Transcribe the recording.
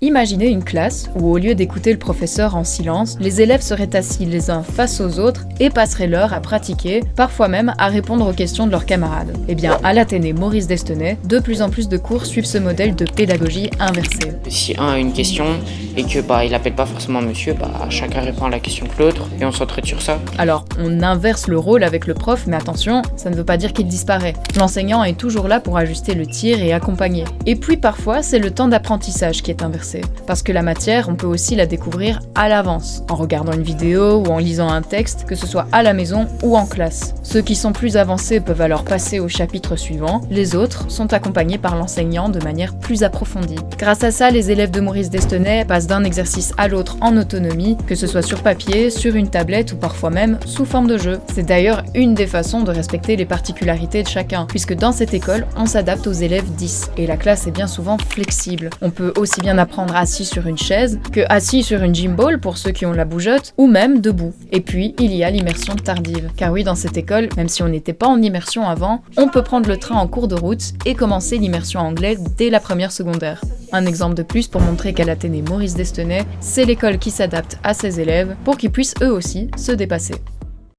Imaginez une classe où, au lieu d'écouter le professeur en silence, les élèves seraient assis les uns face aux autres et passeraient l'heure à pratiquer, parfois même à répondre aux questions de leurs camarades. Eh bien, à l'Athénée Maurice Destenay, de plus en plus de cours suivent ce modèle de pédagogie inversée. Si un a une question et que il appelle pas forcément monsieur, chacun répond à la question de l'autre et on s'entraide sur ça. Alors, on inverse le rôle avec le prof, mais attention, ça ne veut pas dire qu'il disparaît. L'enseignant est toujours là pour ajuster le tir et accompagner. Et puis parfois, c'est le temps d'apprentissage qui est inversé. Parce que la matière, on peut aussi la découvrir à l'avance, en regardant une vidéo ou en lisant un texte, que ce soit à la maison ou en classe. Ceux qui sont plus avancés peuvent alors passer au chapitre suivant, les autres sont accompagnés par l'enseignant de manière plus approfondie. Grâce à ça, les élèves de Maurice Destenay passent d'un exercice à l'autre en autonomie, que ce soit sur papier, sur une tablette ou parfois même sous forme de jeu. C'est d'ailleurs une des façons de respecter les particularités de chacun, puisque dans cette école, on s'adapte aux élèves 10, et la classe est bien souvent flexible. On peut aussi bien apprendre assis sur une chaise que assis sur une gym ball pour ceux qui ont la bougeotte, ou même debout. Et puis, il y a l'immersion tardive. Car oui, dans cette école, même si on n'était pas en immersion avant, on peut prendre le train en cours de route et commencer l'immersion anglaise dès la première secondaire. Un exemple de plus pour montrer qu'à l'Athénée Maurice Destenay, c'est l'école qui s'adapte à ses élèves pour qu'ils puissent eux aussi se dépasser.